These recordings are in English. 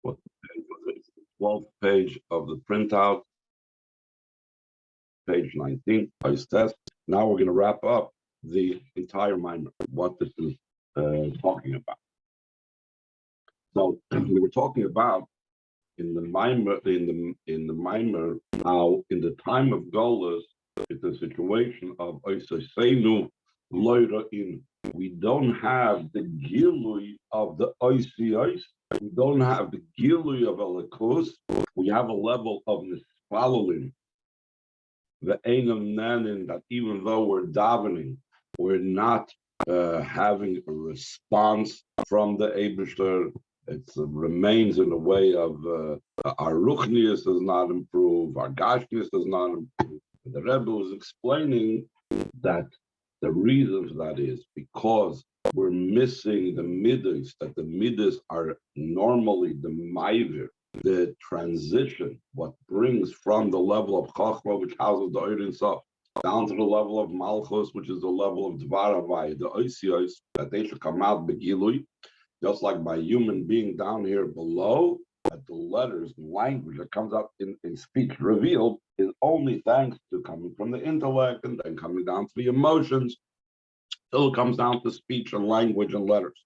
what page was it? 12th page of the printout, page 19, ice test. Now we're going to wrap up the entire mimer, what this is talking about. So we were talking about in the mimer, how in the time of Golas, it's a situation of Oisasenu Loira in. We don't have the Gilui of the Oisios. We don't have the Gilui of Elikus. We have a level of Nispalalim, the Einam Nanin, that even though we're davening, we're not having a response from the Eibishter. It remains in a way of our Ruchnius does not improve, our Gashnius does not improve. The Rebbe was explaining that the reason for that is because we're missing the midas, that the midas are normally the ma'ivir, the transition, what brings from the level of Chachma, which houses the Eir Sof, down to the level of Malchus, which is the level of Dvar Havai, the Oisios, that they should come out begilui, just like by human being down here below, that the letters and language that comes up in speech revealed is only thanks to coming from the intellect and then coming down to the emotions, till it comes down to speech and language and letters.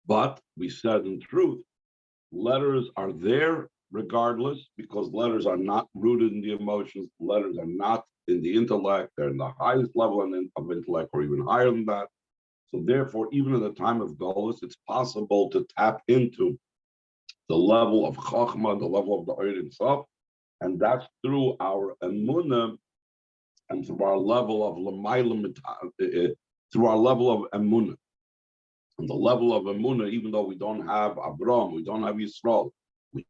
But we said in truth, letters are there regardless, because letters are not rooted in the emotions, letters are not in the intellect, they're in the highest level of intellect or even higher than that. So therefore, even in the time of Golus, it's possible to tap into the level of Chachma, the level of the Eir Sof, and that's through our Emunah and through our level of L'mayla, through our level of Emunah. And the level of Emunah, even though we don't have Abraham, we don't have Yisrael, we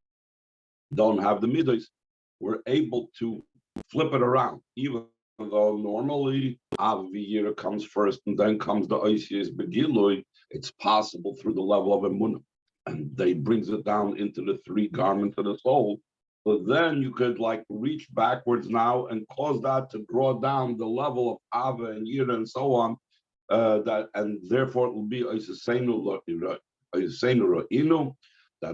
don't have the Midas, we're able to flip it around, even though normally Aviyira comes first and then comes the Oisius Begilui. It's possible through the level of Emunah. And they brings it down into the three garments of the soul. But then you could like reach backwards now and cause that to draw down the level of Ava and Yira and so on. That and therefore it will be that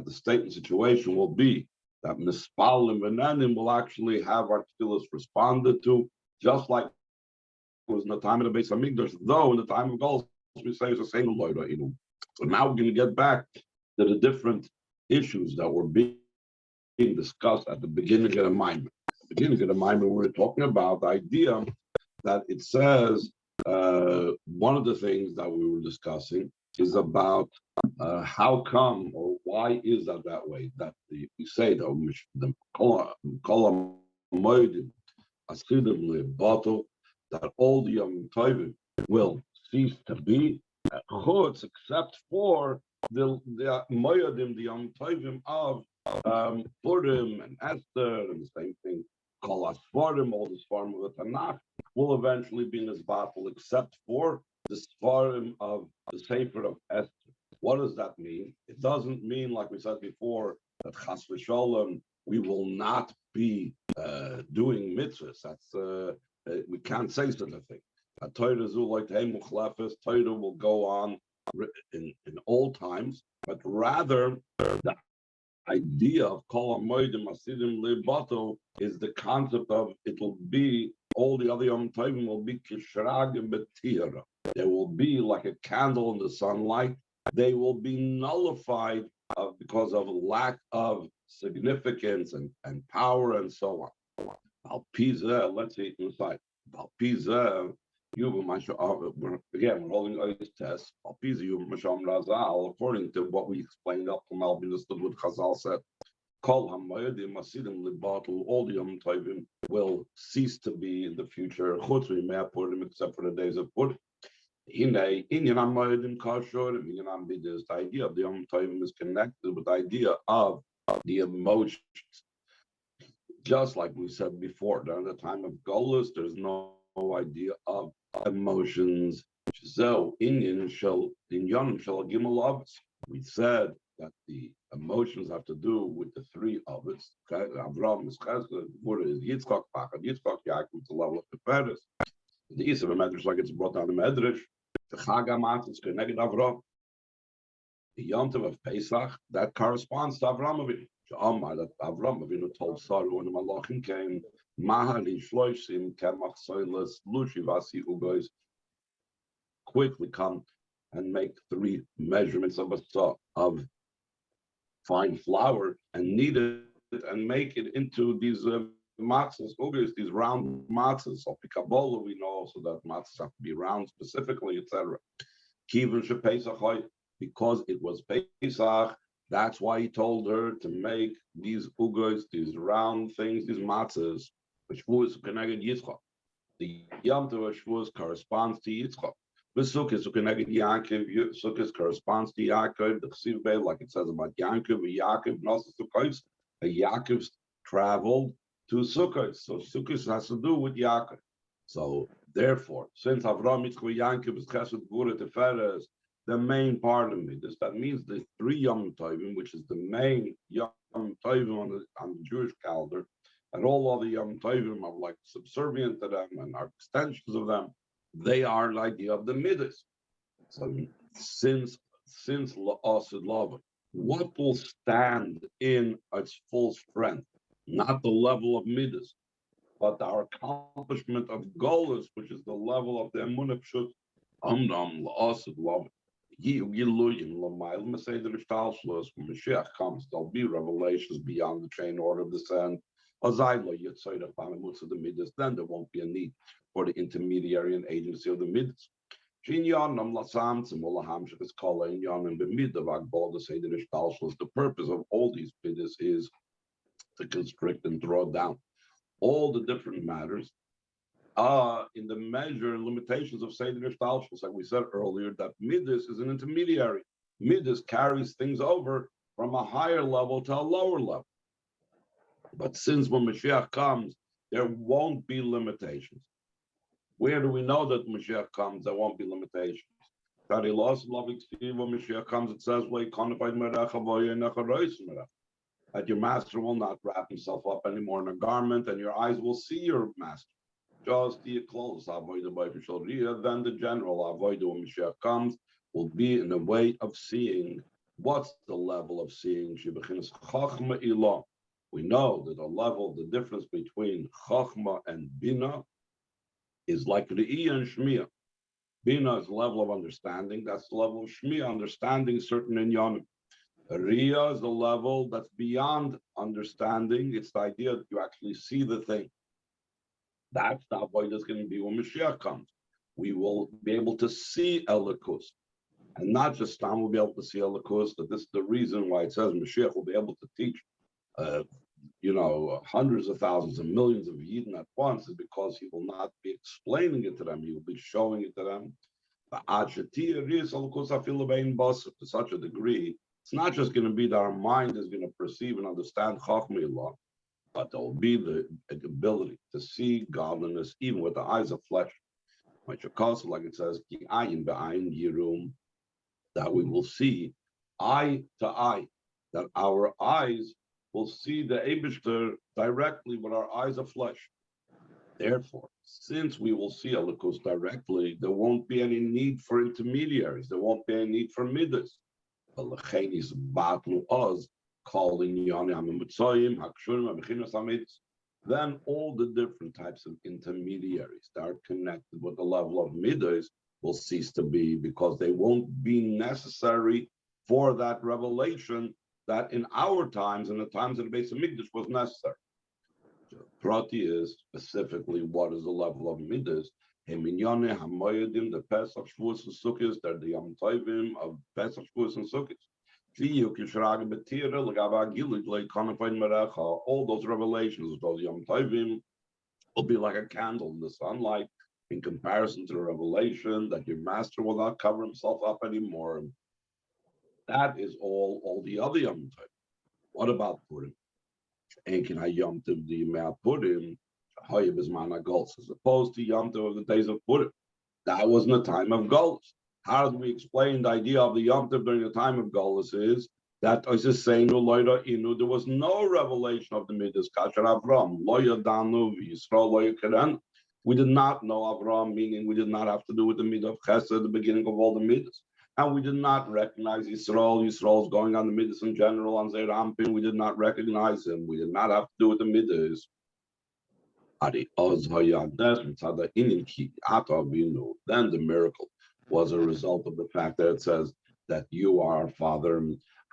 the state and situation will be that Mispal and Venanim will actually have our tefillas responded to, just like it was in the time of the Beis Hamikdash, though in the time of Golos we say it's the same. So now we're going to get back to the different issues that were being discussed at the beginning of the Maimon. At the beginning of the Maimon, we were talking about the idea that it says, one of the things that we were discussing is about how come or why is that way, that we say the Kolam Moedim Asidim bottle, that all the Yom Tovim will cease to be chutz, except for the Moedim, the Yom Tovim of Purim and Esther, and the same thing, Kol HaSfarim, all the Sfarim of the Tanakh, will eventually be in this battle, except for the Sfarim of the Sefer of Esther. What does that mean? It doesn't mean, like we said before, that Chas v'Sholem, we will not be doing mitzvahs. That's we can't say such a thing. Torah will go on in all times, but rather the idea of Kol HaMoedim Asidim Lebato is the concept of it'll be all the other Yom Tovim will be kishragim betira. They will be like a candle in the sunlight. They will be nullified because of lack of significance and power and so on. Al-Pizah, let's see inside. Al-Pizah, again, we're holding a test. Al-Pizah, Masham Razal, according to what we explained up to now, understood what Chazal said. Kol HaMoedim Asidim Libatul, all the Yom Tovim will cease to be in the future, Chutz v'Yimei Purim, except for the days of Purim. The idea of the Yom Tovim is connected with the idea of the emotions. Just like we said before, during the time of Golus, there's no idea of emotions. We said that the emotions have to do with the three of us. Avraham is Chesed, Buddha is Yitzchak, Pachad Yitzchak, Yaakov is the level of the Peres. The Yisrael Medrash, like it's brought down the Medrash, the Chag HaMatzah is connected Avraham. The Yom Tov of Pesach, that corresponds to Avraham Avinu. That Avraham Avinu told Sarah when the Malachim came, Mahali Shloishim Kemach Soilas Lushi Vasi Ugois, quickly come and make 3 measurements of a saw of fine flour and knead it and make it into these matzahs, ugos, these round matzahs. Of Kabbalah, we know also that matzahs have to be round specifically, etc. Kivin shepesach, because it was Pesach, that's why he told her to make these ugos, these round things, these matzahs. The Yom Tov Shavuos corresponds to Yitzchak. The Sukkot Yaakov, Sukkot corresponds to Yaakov. The Chesiv Beit, like it says about Yaakov, Yaakov, and also Sukkot. Yaakov traveled to Sukkot, so Sukkot has to do with Yaakov. So therefore, since Avraham, Yitzchak, Yaakov is Chesed, Gvura, Teferes, the main part of Midas, that means the 3 Yom Tovim, which is the main Yom Tovim on the Jewish calendar, and all other Yom Tovim are like subservient to them and are extensions of them. They are the idea of the Midas. So since La'asid Lava, what will stand in its full strength? Not the level of Midas, but our accomplishment of Golus, which is the level of the Emunah Pshut, Amram La'asid Lava. When Mashiach comes, there'll be revelations beyond the train order of descent. Then there won't be a need for the intermediary and agency of the midas. The purpose of all these midas is to constrict and draw down all the different matters in the measure and limitations of Seder Ishtalshus. Like we said earlier, that midas is an intermediary. Midas carries things over from a higher level to a lower level. But since when Mashiach comes, there won't be limitations. Where do we know that Mashiach comes, there won't be limitations? When Mashiach comes, it says, that your master will not wrap himself up anymore in a garment, and your eyes will see your master. Just the clothes, then the general avoid when Mashiach comes will be in the way of seeing. What's the level of seeing? We know that the difference between Chachma and Bina is like Re'iyah and Shmiya. Bina is the level of understanding. That's the level of Shmiya, understanding certain inyanim. Re'iyah is the level that's beyond understanding. It's the idea that you actually see the thing. That's the avoid that's going to be when Mashiach comes. We will be able to see Elikus. And not just Stam will be able to see Elikus, but this is the reason why it says Mashiach will be able to teach hundreds of thousands and millions of Yidden at once, is because he will not be explaining it to them, he will be showing it to them. To such a degree, it's not just going to be that our mind is going to perceive and understand Chachmillah, but there will be the ability to see godliness even with the eyes of flesh. Like it says, that we will see eye to eye, that our eyes will see the Eibishter directly with our eyes of flesh. Therefore, since we will see Elikus directly, there won't be any need for intermediaries. There won't be any need for midas. Then all the different types of intermediaries that are connected with the level of midas will cease to be, because they won't be necessary for that revelation that in our times, in the times of the Beis Hamikdash, was necessary. Prati is specifically what is the level of midas. Heminyane Hamoyedim, the Pesach, Shavuos, and Sukkot, they're the Yom Tovim of Pesach, Shavuos, and Sukkot. All those revelations, those Yom Tovim, will be like a candle in the sunlight in comparison to the revelation that your master will not cover himself up anymore. That is all the other Yom Tov. What about Purim? And can I Yom Tov the Yom Purim? As opposed to Yom Tov of the days of Purim. That was in the time of Golus. How do we explain the idea of the Yom Tov during the time of Golus? Is that I was saying there was no revelation of the Midas Kasher Avram. We did not know Avram, meaning we did not have to do with the Midah of Chesed at the beginning of all the Midas. and we did not recognize Yisrael. Yisrael is going on the Midas in general on Zeir Ampin. We did not recognize him. We did not have to do with the Midas. Then the miracle was a result of the fact that it says that you are our father.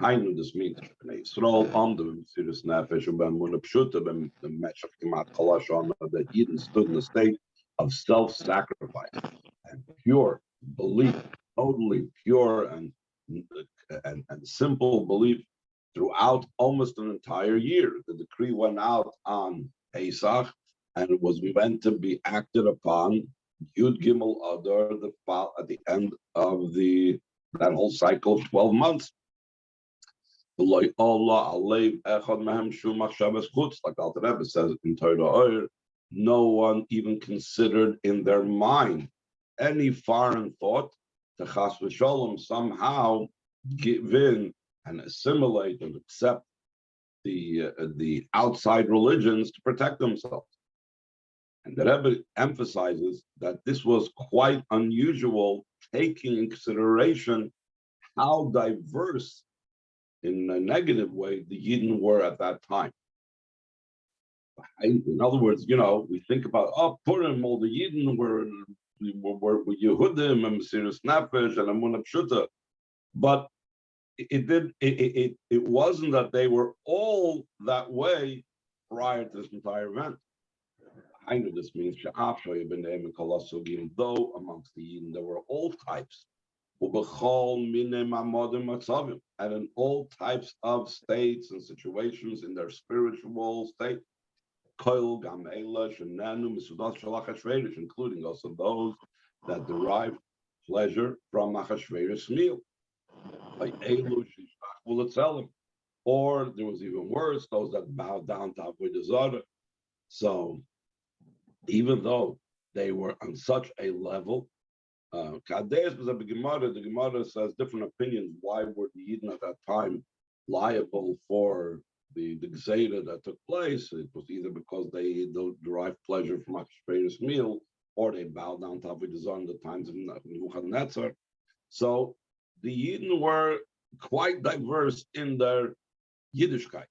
Hainu, this means Yisrael, the Mesiras Nefesh, B'Emunah Pshuta, the Meshach Kimat Kol Hashana, that Eden stood in a state of self-sacrifice and pure belief, totally pure and simple belief throughout almost an entire year. The decree went out on Pesach, and it was meant to be acted upon Yud Gimel Adar, at the end of that whole cycle of 12 months. Like Alter Rebbe says in Torah, no one even considered in their mind any foreign thought to Chas v'Sholom somehow give in and assimilate and accept the outside religions to protect themselves. And the Rebbe emphasizes that this was quite unusual, taking in consideration how diverse, in a negative way, the Yidden were at that time. In other words, we think about, Purim, all the Yidden were Yehudim and Mesiras Nefesh and Emunah Pshuta, but it wasn't that they were all that way prior to this entire event. I know this means though amongst the Yidden there were all types, and in all types of states and situations in their spiritual state, including also those that derive pleasure from Achashverosh's meal, like or there was even worse, those that bowed down to Avodah Zarah. So even though they were on such a level, the Gemara says different opinions. Why were the Yidden at that time liable for the Gzeira that took place? It was either because they derived pleasure from Achashverosh's meal, or they bowed down to Avodah Zarah in the times of Nebuchadnezzar. So the Yidden were quite diverse in their Yiddishkeit.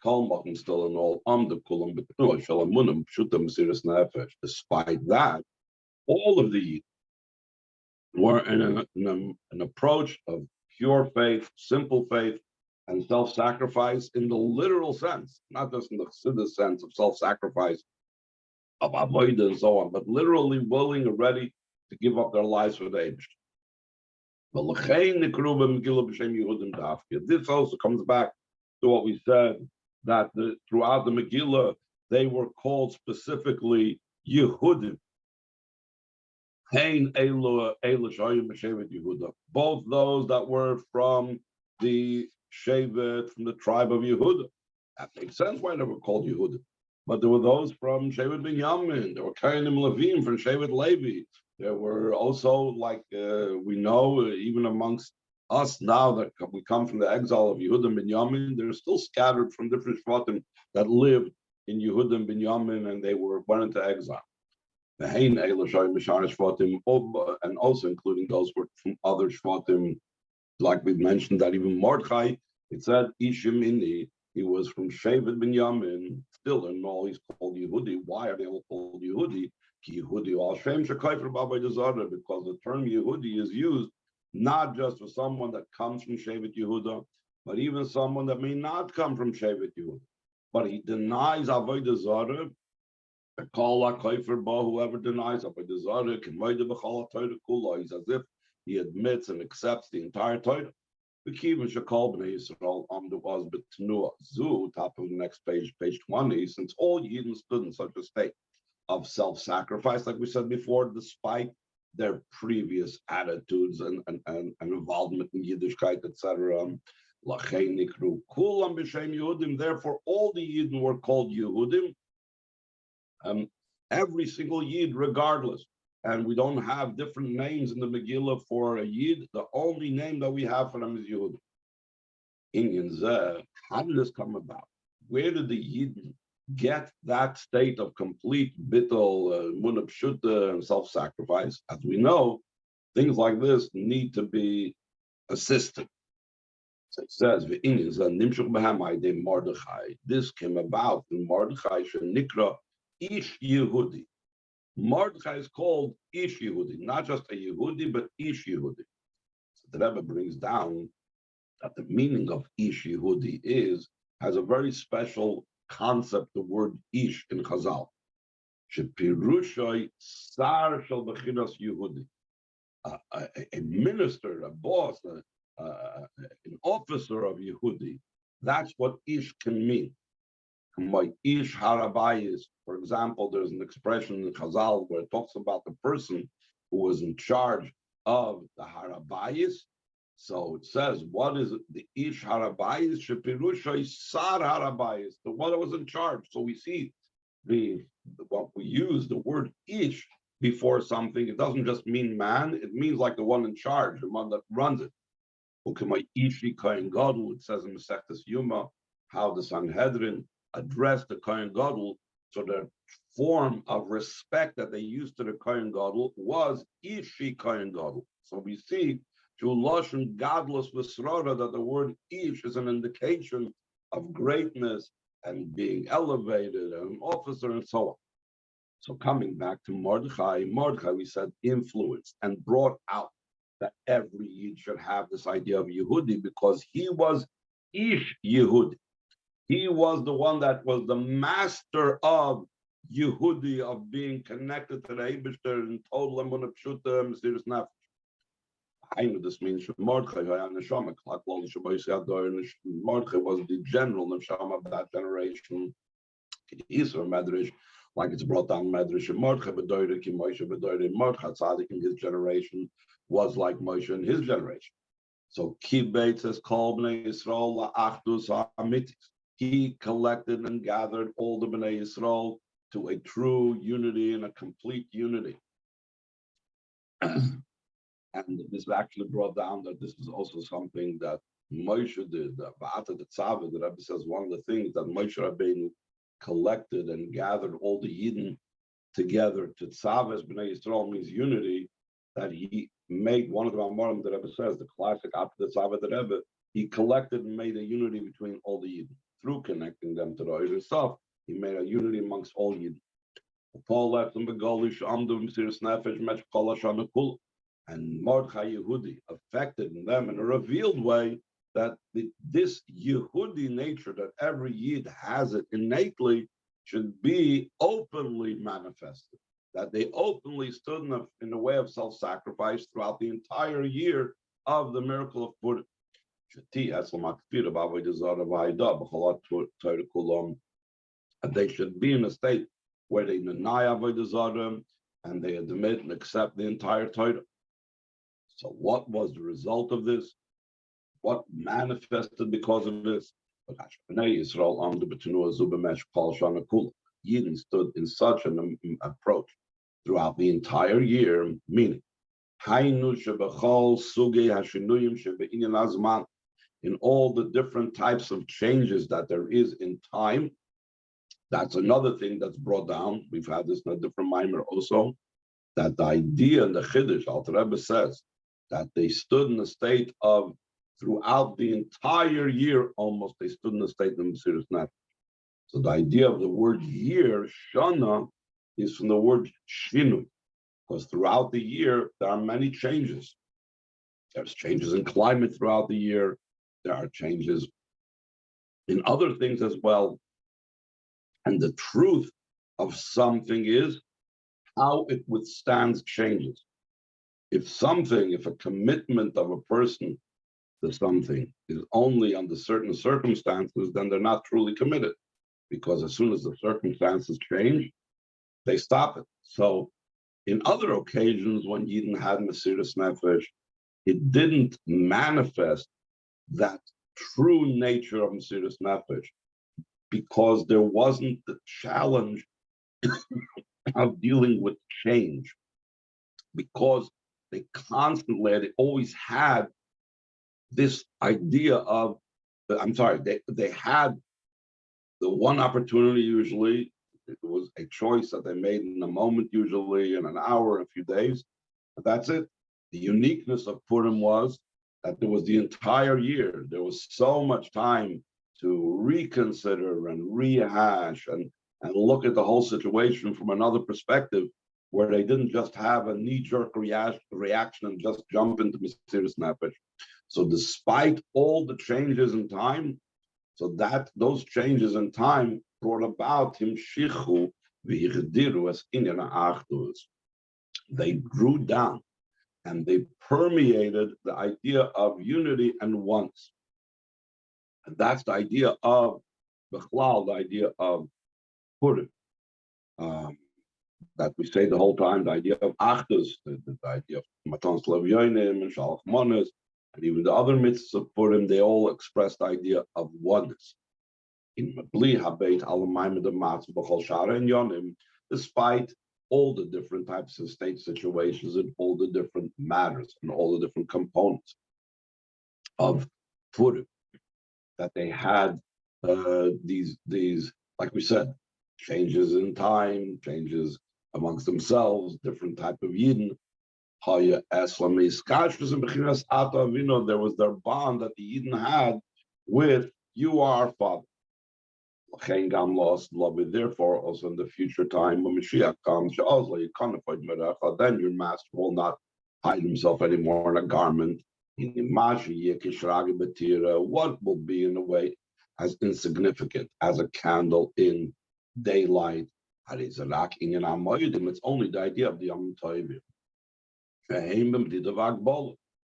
Still in all, despite that, all of the Yidden were in an approach of pure faith, simple faith, and self-sacrifice in the literal sense, not just in the Chassidus sense of self-sacrifice, of avodah and so on, but literally willing and ready to give up their lives for the Eibush. This also comes back to what we said, that throughout the Megillah, they were called specifically Yehudim. Both those that were from the Shevet, from the tribe of Yehuda. That makes sense why they were called Yehudim. But there were those from Shevet Binyamin. There were Kainim Levim from Shevet Levi. There were also, like we know, even amongst us now that we come from the exile of Yehudim Binyamin, they're still scattered from different Shvatim that lived in Yehudim Binyamin, and they went into exile. And also including those who were from other Shvatim, like we mentioned that even Mordechai, it said Ishimini, he was from Shevet Binyamin. Still in all, he's called Yehudi. Why are they all called Yehudi? Because the term Yehudi is used not just for someone that comes from Shevet Yehuda, but even someone that may not come from Shevet Yehuda. But he denies Avodah Zarah. Whoever denies Avodah Zarah, he's as if he admits and accepts the entire Torah. Top of the next page, page 20, since all Yidden stood in such a state of self-sacrifice, like we said before, despite their previous attitudes and involvement in Yiddishkeit, etc. Therefore, all the Yidden were called Yehudim. Every single Yid, regardless. And we don't have different names in the Megillah for a Yid. The only name that we have for them is Yehudim. Inyan Zeh, how did this come about? Where did the Yidden get that state of complete bittul, munah pshuta, and self-sacrifice? As we know, things like this need to be assisted. So it says, this came about in Mordechai Shenikra Ish Yehudi. Mordechai is called Ish Yehudi, not just a Yehudi, but Ish Yehudi. So the Rebbe brings down that the meaning of Ish Yehudi has a very special concept, the word Ish in Chazal. Shepirushai Sar Shel Bechinas Yehudi. A minister, a boss, an officer of Yehudi. That's what Ish can mean. My Ish Harabayis, for example, there's an expression in Chazal where it talks about the person who was in charge of the Harabayis. So it says, what is it? The Ish Harabayis? Shepirushay Sar Harabayis, the one that was in charge. So we see what we use, the word Ish before something, it doesn't just mean man, it means like the one in charge, the one that runs it. It says in Masechtas Yuma how the Sanhedrin addressed the Kohen Gadol, so the form of respect that they used to the Kohen Gadol was Ishi Kohen Gadol. So we see through Lashon Gadlus V'Srara that the word Ish is an indication of greatness and being elevated, and an officer and so on. So coming back to Mordechai, we said influenced and brought out that every Yid should have this idea of Yehudi because he was Ish Yehudi. He was the one that was the master of Yehudi, of being connected to the Eibishter in total emunah pshuta Mesiras Nefesh. I know this means Mordechai was the general neshama of that generation. Israel Medrash, like it's brought down Medrash and Mordechai B'doire ki Moshe B'doire. Mordechai Tzaddik in his generation was like Moshe in his generation. So Kibet says Kol Bnei Yisrael la'achdus ha'amitis. He collected and gathered all the Bnei Yisrael to a true unity and a complete unity. And this actually brought down that this is also something that Moshe did. The Tzaveh, the Rebbe says one of the things that Moshe Rabbeinu collected and gathered all the Yidden together to Tzaveh Bnei Yisrael means unity, that he made one of the Amorim, the Rebbe says, the classic after the Tzaveh the Rebbe, he collected and made a unity between all the Yidden. Through connecting them to the Oyer stuff, he made a unity amongst all Yidden. Paul left them begolish amdu Mesiras Nefesh mech kol hashana kula. And Mordechai Yehudi affected in them in a revealed way that this Yehudi nature that every Yid has it innately should be openly manifested. That they openly stood in the way of self-sacrifice throughout the entire year of the miracle of Purim. And they should be in a state where they deny Avodah Zarah and they admit and accept the entire Torah. So what was the result of this? What manifested because of this? Yidden stood in such an approach throughout the entire year, meaning in all the different types of changes that there is in time. That's another thing that's brought down. We've had this in a different mimer also, that the idea in the Chiddush, Alter Rebbe says, that they stood in a state of, throughout the entire year, almost, they stood in a state of Mesiras Nefesh. So the idea of the word year, Shana, is from the word Shinu, because throughout the year, there are many changes. There's changes in climate throughout the year. There are changes in other things as well. And the truth of something is how it withstands changes. If a commitment of a person to something is only under certain circumstances, then they're not truly committed, because as soon as the circumstances change, they stop it. So in other occasions, when Yidden had Mesiras Nefesh, it didn't manifest that true nature of Mesiras Nefesh, because there wasn't the challenge of dealing with change, because they always had this idea of, they had the one opportunity usually, it was a choice that they made in a moment, usually in an hour, a few days, but that's it. The uniqueness of Purim was that there was the entire year. There was so much time to reconsider and rehash and look at the whole situation from another perspective, where they didn't just have a knee-jerk reaction and just jump into Mesiras Nefesh. So despite all the changes in time, so that those changes in time brought about himshichu v'yichdiru as inyan achdus. They drew down and they permeated the idea of unity and oneness. And that's the idea of Bechlal, the idea of Purim. That we say the whole time, the idea of Achdus, the idea of Matan Slavyonim and Shalach Monas, and even the other mitzvahs of Purim, they all express the idea of oneness. In Mabli Habeit Alamayim the Matz B'chol Shara and Yonim, despite all the different types of state situations and all the different matters and all the different components of Purim, that they had these, like we said, changes in time, changes amongst themselves, different type of Yidden. There was their bond that the Yidden had with you, our Father. Therefore, also in the future time, when Mashiach comes, then your master will not hide himself anymore in a garment. What will be in a way as insignificant as a candle in daylight? It's only the idea of the Yom Tovim.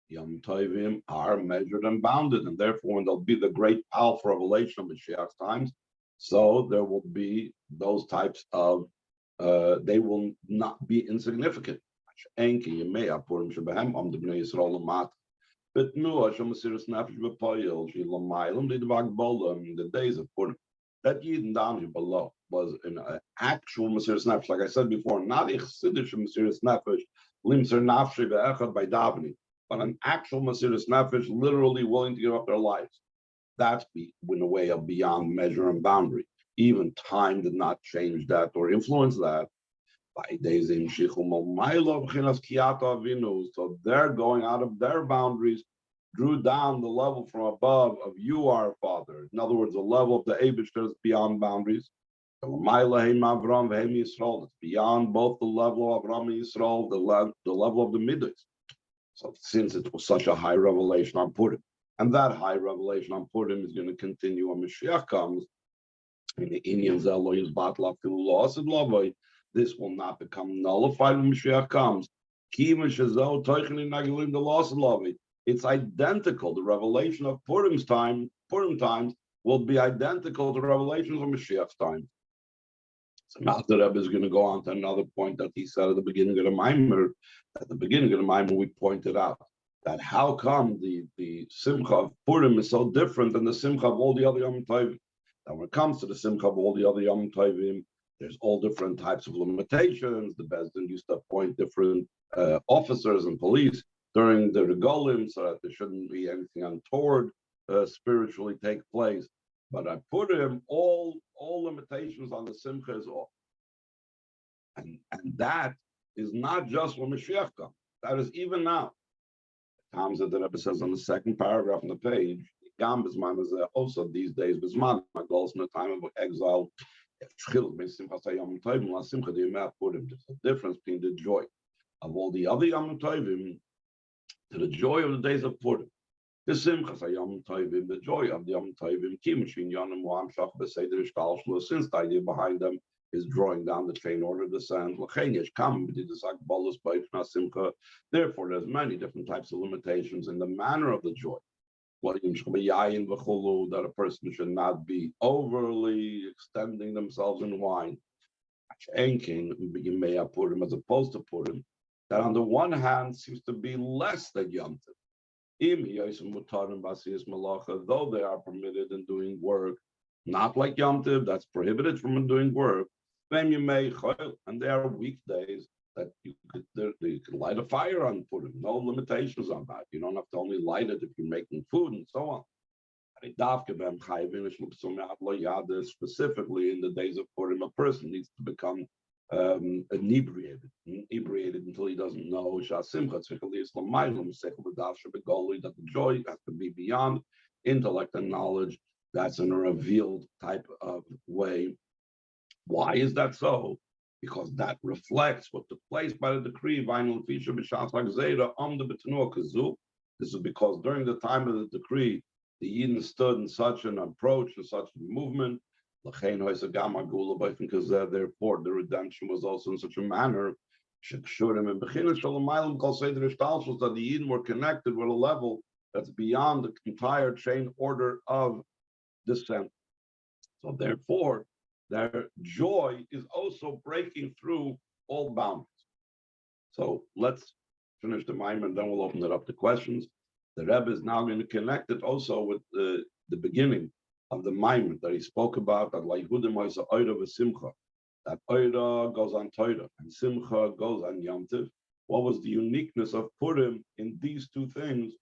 Yom Tovim are measured and bounded, and therefore when there'll be the great powerful revelation of Mashiach's times, so there will be those types of, they will not be insignificant. But in the days of Purim, that Yidden down here below was an actual Mesiras Nefesh, like I said before, not a Chassidish Mesiras Nefesh, limser nafshi ve'echad by davening, but an actual Mesiras Nefesh, literally willing to give up their lives. That's in a way of beyond measure and boundary. Even time did not change that or influence that. So they're going out of their boundaries, drew down the level from above of you, our Father. In other words, the level of the Eibishter is beyond boundaries. It's beyond both the level of Avraham and Yisrael, the level of the Midas. So since it was such a high revelation on Purim, and that high revelation on Purim is going to continue when Mashiach comes, in the Indians, this will not become nullified when Mashiach comes. It's identical. The revelation of Purim times, will be identical to the revelations of Mashiach's time. So now the Rebbe is going to go on to another point that he said at the beginning of the Maimer. At the beginning of the Maimer, we pointed out that how come the Simcha of Purim is so different than the Simcha of all the other Yom Tovim. And when it comes to the Simcha of all the other Yom Tovim, there's all different types of limitations. The Bezdin used to appoint different officers and police during the Regalim so that there shouldn't be anything untoward spiritually take place. But I put him all limitations on the Simcha is off. And that is not just when Mashiach comes. That is even now. Times that the Rebbe says on the second paragraph on the page, also these days, Bisman, my goals in the time of exile, there's a difference between the joy of all the other Yom Tovim to the joy of the days of Purim. The Simchas Yom Tovim, the joy of the Yom Tovim, since the idea behind them is drawing down the chain order descent. Therefore, there's many different types of limitations in the manner of the joy. That a person should not be overly extending themselves in wine. As opposed to Purim, that on the one hand seems to be less than Yom Tov. Though they are permitted in doing work, not like Yom Tov, that's prohibited from doing work. And there are weekdays that you could light a fire on Purim. No limitations on that. You don't have to only light it if you're making food and so on. Specifically in the days of Purim, a person needs to become inebriated until he doesn't know that the joy has to be beyond intellect and knowledge. That's in a revealed type of way. Why is that so? Because that reflects what took place by the decree. This is because during the time of the decree, the Yidden stood in such an approach and such a movement. Therefore, the redemption was also in such a manner that the Yidden were connected with a level that's beyond the entire chain order of descent. So therefore, their joy is also breaking through all boundaries. So let's finish the Maimon, and then we'll open it up to questions. The Rebbe is now going to connect it also with the beginning of the Maimon that he spoke about, that Lihudim is Ora v'Simcha, that Ora goes on Torah and Simcha goes on Yom Tov. What was the uniqueness of Purim in these two things,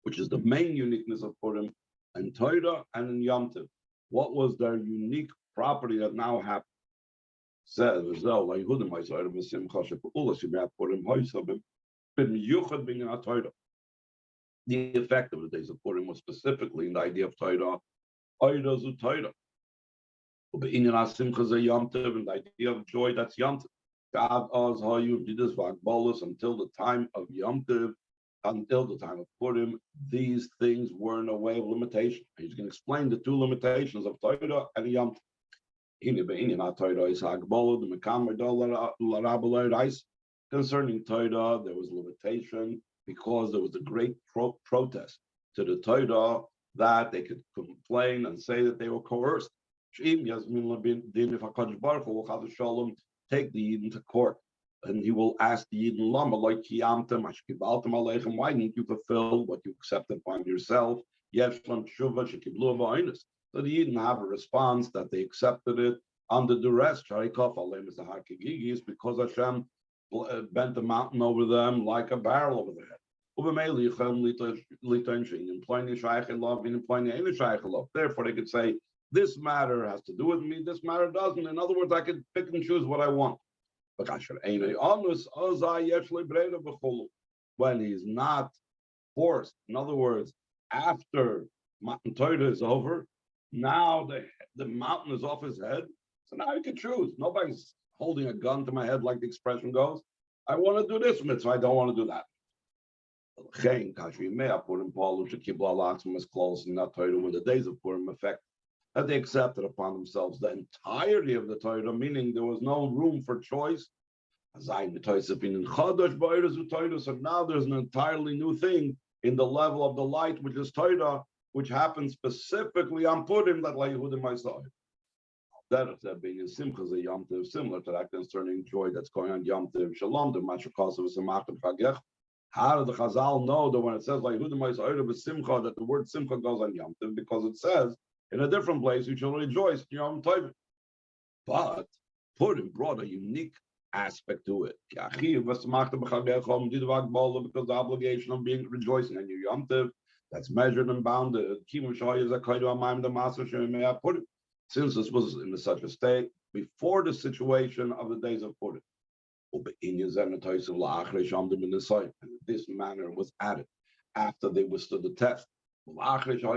which is the main uniqueness of Purim, in Torah and in Yom Tov? What was their unique property that now happened? Says the effect of the days of Purim was specifically in the idea of Torah, Ora zu Torah. And the idea of joy, that's Yom Tov. Until the time of Yom Tov, until the time of Purim, these things were in a way of limitation. He's going to explain the two limitations of Torah and Yom Tov. Concerning Torah, there was limitation because there was a great protest to the Torah that they could complain and say that they were coerced. Take the Yidden to court, and he will ask the Yidden, why didn't you fulfill what you accepted upon yourself? So the Yidden have a response that they accepted it under duress. Is because Hashem bent the mountain over them like a barrel over their head. Therefore, they could say, this matter has to do with me, this matter doesn't. In other words, I could pick and choose what I want. When he's not forced, in other words, after Matan Torah is over, now the mountain is off his head. So now he can choose. Nobody's holding a gun to my head, like the expression goes. I want to do this mitzvah, I don't want to do that. When the days of Purim affect, that they accepted upon themselves the entirety of the Torah, meaning there was no room for choice. So now there's an entirely new thing in the level of the light, which is Torah, which happens specifically on Purim, that Yehudim Ma'aseh. That being in Simcha is a Yom Tov, similar to that concerning joy that's going on Yom Tov. Shalom, the Mashakasav is a Machtav Chagech. How do the Chazal know that when it says Yehudim Ma'aseh Simcha, that the word Simcha goes on Yom Tov? Because it says in a different place, you shall rejoice in Yom Tov. But Purim brought a unique aspect to it. Because the obligation of being rejoicing on your Yom Tov, that's measured and bounded. Since this was in such a state before the situation of the days of Purim. And this manner was added after they withstood the test. And after there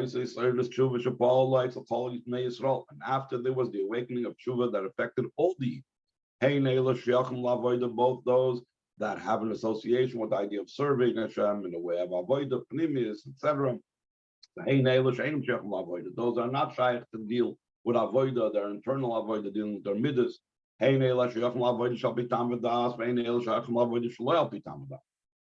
was the awakening of tshuva that affected all the both those that have an association with the idea of serving Hashem in the way of avodah, pnimius, etc. Those are not shaykh to deal with avodah, their internal avodah, dealing with their midas.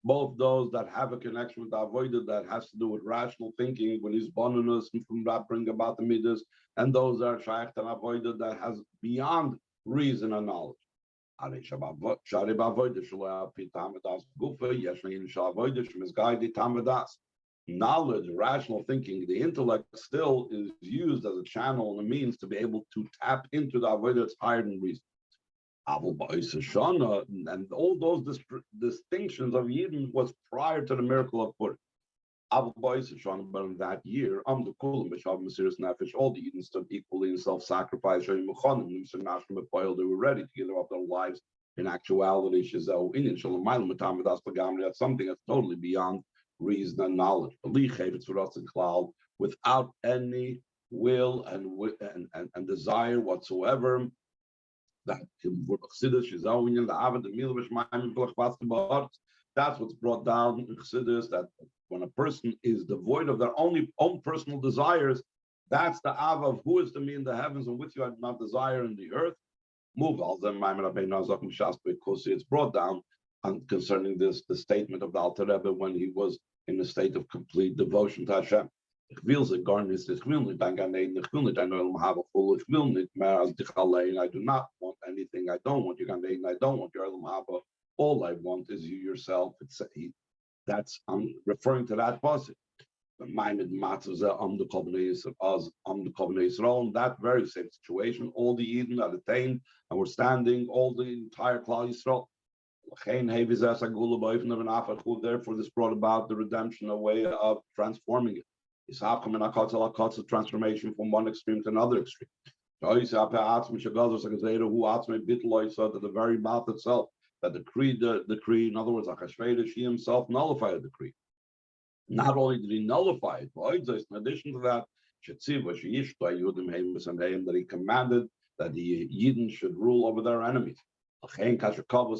Both those that have a connection with the avodah that has to do with rational thinking, with his bonus, and from that bring about the midas, and those that are shaykh to avodah that has beyond reason and knowledge. Knowledge, rational thinking, the intellect still is used as a channel and a means to be able to tap into the avodah that's higher than reason. And all those distinctions of Yidden was prior to the miracle of Purim. Abu Boys in that year, the Kulam B'Shav Mesiris Nefesh, all the Eden stood equally in self-sacrifice. They were ready to give up their lives. In actuality, that's something that's totally beyond reason and knowledge. Without any will and desire whatsoever. That's what's brought down in Chassidus, that when a person is devoid of their own personal desires, that's the Ava of who is to me in the heavens and which you have not desire in the earth. Because it's brought down concerning this, the statement of the Alter Rebbe when he was in a state of complete devotion to Hashem. I do not want anything. I don't want you. I don't want your Elam Haba. All I want is you yourself. I'm referring to that passage. That very same situation, all the Eden are attained and we're standing, all the entire Klal Yisrael. Therefore, this brought about the redemption, a way of transforming it. It's a transformation from one extreme to another extreme. To the very mouth itself, that the decree, in other words, he himself nullified the decree. Not only did he nullify it, but in addition to that, that he commanded that the Yidden should rule over their enemies. Therefore,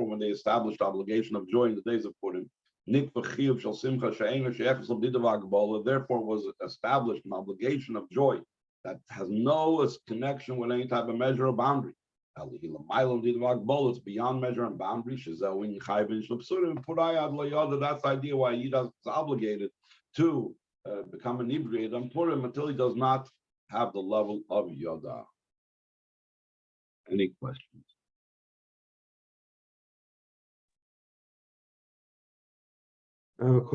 when they established the obligation of joy in the days of Purim, therefore was established an obligation of joy that has no connection with any type of measure or boundary. It's beyond measure and boundary. That's the idea why he is obligated to become an inebriated on Purim until he does not have the level of Yada. Any questions? I have a question.